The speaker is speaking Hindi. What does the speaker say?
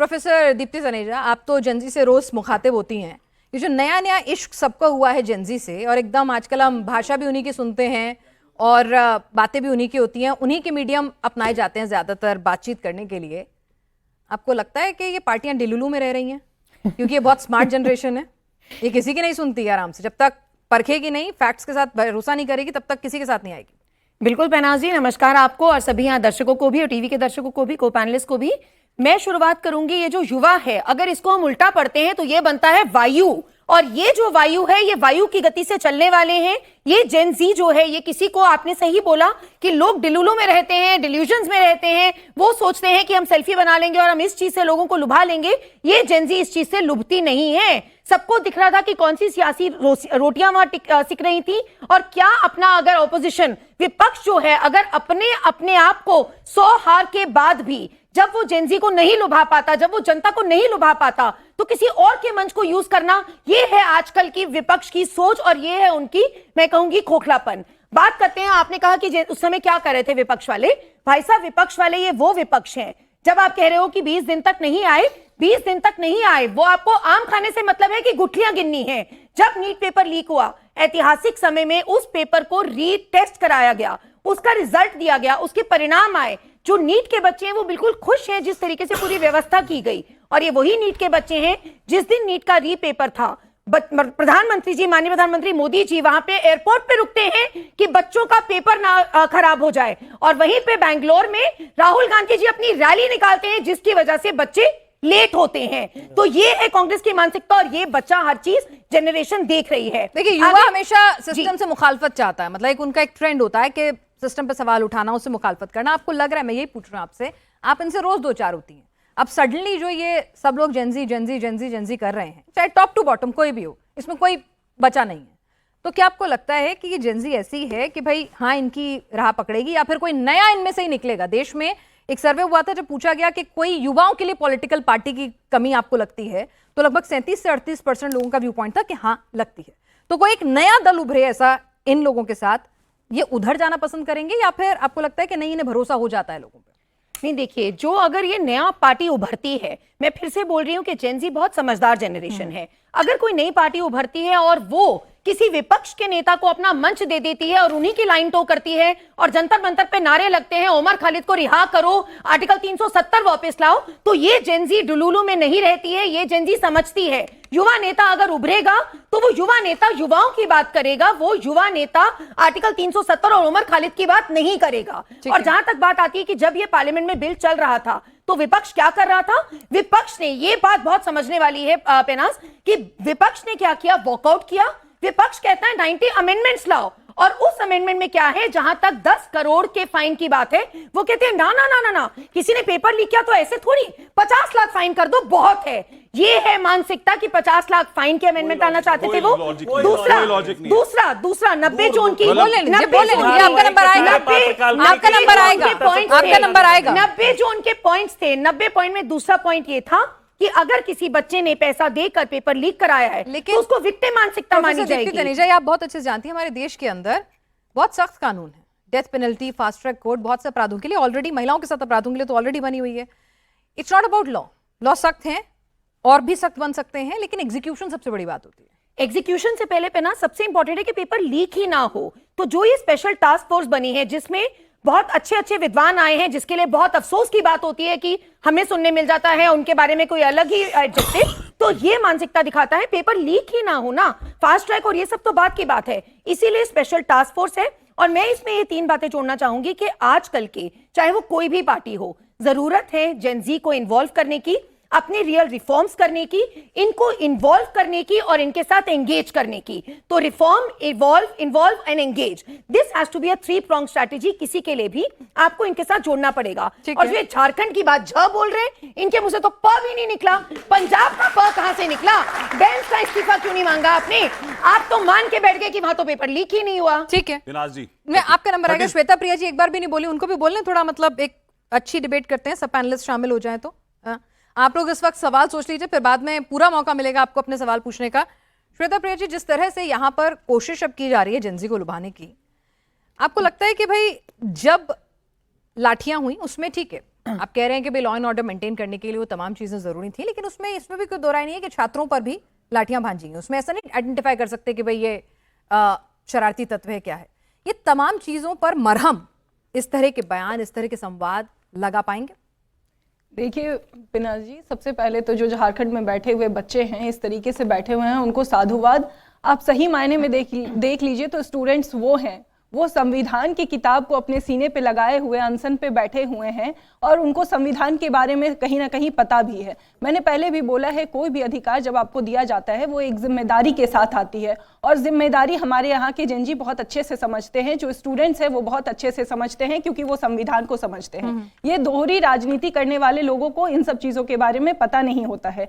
प्रोफेसर दीप्ति तनेजा, आप तो जेंजी से रोज मुखातिब होती हैं। ये जो नया नया इश्क सबका हुआ है जेंजी से, और एकदम आजकल हम भाषा भी उन्हीं की सुनते हैं और बातें भी उन्हीं की होती हैं, उन्हीं के मीडियम अपनाए जाते हैं ज़्यादातर बातचीत करने के लिए। आपको लगता है कि ये पार्टियां डिलुलू में रह रही हैं? क्योंकि ये बहुत स्मार्ट जनरेशन है, ये किसी की नहीं सुनती आराम से, जब तक परखेगी नहीं, फैक्ट्स के साथ भरोसा नहीं करेगी, तब तक किसी के साथ नहीं आएगी। बिल्कुल पहनाज जी, नमस्कार आपको और सभी यहाँ दर्शकों को भी और टीवी के दर्शकों को भी, को पैनलिस्ट को भी। मैं शुरुआत करूंगी, ये जो युवा है, अगर इसको हम उल्टा पढ़ते हैं तो ये बनता है वायु, और ये जो वायु है ये वायु की गति से चलने वाले हैं। ये जेन जी जो है, ये किसी को, आपने सही बोला कि लोग डिलुलू में रहते हैं, डिल्यूजन्स में रहते हैं, वो सोचते हैं कि हम सेल्फी बना लेंगे और हम इस चीज से लोगों को लुभा लेंगे। ये जेन जी इस चीज से लुभती नहीं है। सबको दिख रहा था कि कौन सी सियासी रोटियां वहां सिक रही थी, और क्या अपना अगर ऑपोजिशन विपक्ष जो है, अगर अपने आप को 100 हार के बाद भी जब वो जेनजी को नहीं लुभा पाता, जब वो जनता को नहीं लुभा पाता, तो किसी और के मंच को यूज करना, ये है आजकल की विपक्ष की सोच और ये है उनकी, मैं कहूंगी, खोखलापन। बात करते हैं, आपने कहा कि उस समय क्या कर रहे थे विपक्ष वाले। भाई साहब, विपक्ष वाले ये वो विपक्ष हैं, जब आप कह रहे हो कि 20 दिन तक नहीं आए, 20 दिन तक नहीं आए, वो आपको आम खाने से मतलब है कि गुठलियां गिननी है। जब नीट पेपर लीक हुआ, ऐतिहासिक समय में उस पेपर को रीटेस्ट कराया गया, उसका रिजल्ट दिया गया, उसके परिणाम आए। जो नीट के बच्चे हैं वो बिल्कुल खुश हैं जिस तरीके से पूरी व्यवस्था की गई, और ये वही नीट के बच्चे हैं जिस दिन नीट का री पेपर था, प्रधानमंत्री जी, माननीय प्रधानमंत्री मोदी जी वहां पे एयरपोर्ट पे रुकते हैं कि बच्चों का पेपर ना खराब हो जाए, और वहीं पे बैंगलोर में राहुल गांधी जी अपनी रैली निकालते हैं जिसकी वजह से बच्चे लेट होते हैं। तो ये है कांग्रेस की मानसिकता, और ये बच्चा हर चीज जनरेशन देख रही है। देखिए, युवा हमेशा सिस्टम से मुखालफत चाहता है, मतलब एक उनका एक ट्रेंड होता है कि सिस्टम पे सवाल उठाना, उससे मुखालफत करना। आपको लग रहा है, मैं यही पूछ रहा हूं आपसे, आप इनसे रोज दो चार होती हैं, अब सडनली जो ये सब लोग जेंजी जेंजी जेंजी जेंजी कर रहे हैं, चाहे टॉप टू बॉटम कोई भी हो, इसमें कोई बचा नहीं है, तो क्या आपको लगता है कि ये जेंजी ऐसी है कि भाई हाँ इनकी राह पकड़ेगी, या फिर कोई नया इनमें से ही निकलेगा? देश में एक सर्वे हुआ था जब पूछा गया कि कोई युवाओं के लिए पॉलिटिकल पार्टी की कमी आपको लगती है, तो लगभग 37 से 38% लोगों का व्यू पॉइंट था कि हाँ लगती है। तो कोई एक नया दल उभरे ऐसा इन लोगों के साथ, ये उधर जाना पसंद करेंगे, या फिर आपको लगता है कि नहीं, इन्हें भरोसा हो जाता है लोगों पे? नहीं, देखिए, जो अगर ये नया पार्टी उभरती है, मैं फिर से बोल रही हूं कि जेन जी बहुत समझदार जनरेशन है। अगर कोई नई पार्टी उभरती है और वो किसी विपक्ष के नेता को अपना मंच दे देती है और उन्हीं की लाइन टो करती है, और जंतर मंतर पे नारे लगते हैं, ओमर खालिद को रिहा करो, आर्टिकल 370 वापस लाओ, तो ये जेन जी डुलुलू में नहीं रहती है। ये जेन जी समझती है युवा नेता अगर उभरेगा तो वो युवा नेता युवाओं की बात करेगा, वो युवा नेता आर्टिकल 370 और उमर खालिद की बात नहीं करेगा। और जहां तक बात आती है कि जब ये पार्लियामेंट में बिल चल रहा था तो विपक्ष क्या कर रहा था, विपक्ष ने, ये बात बहुत समझने वाली है पेनास, कि विपक्ष ने क्या किया, वॉकआउट किया। विपक्ष कहता है 90 अमेंडमेंट्स लाओ, और उस अमेंडमेंट में क्या है, जहां तक 10 करोड़ के फाइन की बात है, वो कहते हैं ना ना ना ना ना, किसी ने पेपर लीक किया तो ऐसे थोड़ी 50 लाख फाइन कर दो, बहुत है। ये है मानसिकता कि 50 लाख फाइन के अमेंडमेंट लाना चाहते थे वो। दूसरा 90 जोन की, आपका नंबर आएगा, आपका नंबर आएगा, आपका नंबर आएगा। 90 जोन के पॉइंट्स थे। 90 पॉइंट में दूसरा पॉइंट ये था कि अगर किसी बच्चे ने पैसा देकर पेपर लीक कराया है, लेकिन तो उसको विक्टिम मानसिकता मानी जाएगी। तनेजा, आप बहुत अच्छे से जानती हैं, हमारे देश के अंदर बहुत सख्त कानून है, death penalty, fast track court, बहुत से अपराधों के लिए ऑलरेडी, महिलाओं के साथ अपराधों के लिए तो ऑलरेडी बनी हुई है। इट्स नॉट अबाउट लॉ सख्त है और भी सख्त बन सकते हैं, लेकिन एग्जीक्यूशन सबसे बड़ी बात होती है। एग्जीक्यूशन से पहले पे ना सबसे इंपॉर्टेंट है कि पेपर लीक ही ना हो। तो जो ये स्पेशल टास्क फोर्स बनी है, जिसमें बहुत अच्छे अच्छे विद्वान आए हैं, जिसके लिए बहुत अफसोस की बात होती है कि हमें सुनने मिल जाता है उनके बारे में कोई अलग ही एडजेक्टिव, तो ये मानसिकता दिखाता है पेपर लीक ही ना हो ना, फास्ट ट्रैक और ये सब तो बात की बात है, इसीलिए स्पेशल टास्क फोर्स है। और मैं इसमें ये 3 बातें जोड़ना चाहूंगी कि आजकल के, चाहे वो कोई भी पार्टी हो, जरूरत है जेन जी को इन्वॉल्व करने की, अपने रियल रिफॉर्म्स करने की, इनको इन्वॉल्व करने की और इनके साथ एंगेज करने की। तो reform, involve and engage, this has to be a 3-pronged strategy. किसी के लिए भी आपको इनके साथ जोड़ना पड़ेगा। और जो झारखंड की बात झ बोल रहे हैं, इनके मुंह से तो प भी नहीं निकला, पंजाब का प कहां से निकला? बेंच का इस्तीफा क्यों नहीं मांगा आपने? आप तो मान के बैठ गए कि वहां तो पेपर लीक ही नहीं हुआ। ठीक है, मैं आपका नंबर आएगा। श्वेता प्रिया जी एक बार भी नहीं बोली, उनको भी बोलने थोड़ा, मतलब एक अच्छी डिबेट करते हैं, सब पैनलिस्ट शामिल हो जाए। तो आप लोग इस वक्त सवाल सोच लीजिए, फिर बाद में पूरा मौका मिलेगा आपको अपने सवाल पूछने का। श्वेता प्रिया जी, जिस तरह से यहाँ पर कोशिश अब की जा रही है जेन जी को लुभाने की, आपको लगता है कि भाई जब लाठियां हुई उसमें ठीक है, आप कह रहे हैं कि भाई लॉ एंड ऑर्डर मेंटेन करने के लिए वो तमाम चीजें जरूरी थी, लेकिन उसमें इसमें भी कोई दो राय नहीं है कि छात्रों पर भी लाठियां भांजी गई। उसमें ऐसा नहीं आइडेंटिफाई कर सकते कि भाई ये शरारती तत्व है, क्या है। ये तमाम चीजों पर मरहम इस तरह के बयान, इस तरह के संवाद लगा पाएंगे? देखिए पिनाज जी, सबसे पहले तो जो झारखंड में बैठे हुए बच्चे हैं, इस तरीके से बैठे हुए हैं, उनको साधुवाद। आप सही मायने में देख लीजिए तो स्टूडेंट्स वो हैं, वो संविधान की किताब को अपने सीने पे लगाए हुए अनशन पे बैठे हुए हैं और उनको संविधान के बारे में कहीं ना कहीं पता भी है। मैंने पहले भी बोला है, कोई भी अधिकार जब आपको दिया जाता है वो एक जिम्मेदारी के साथ आती है, और जिम्मेदारी हमारे यहाँ के जेनजी बहुत अच्छे से समझते हैं, जो स्टूडेंट्स हैं वो बहुत अच्छे से समझते हैं, क्योंकि वो संविधान को समझते हैं। ये दोहरी राजनीति करने वाले लोगों को इन सब चीज़ों के बारे में पता नहीं होता है।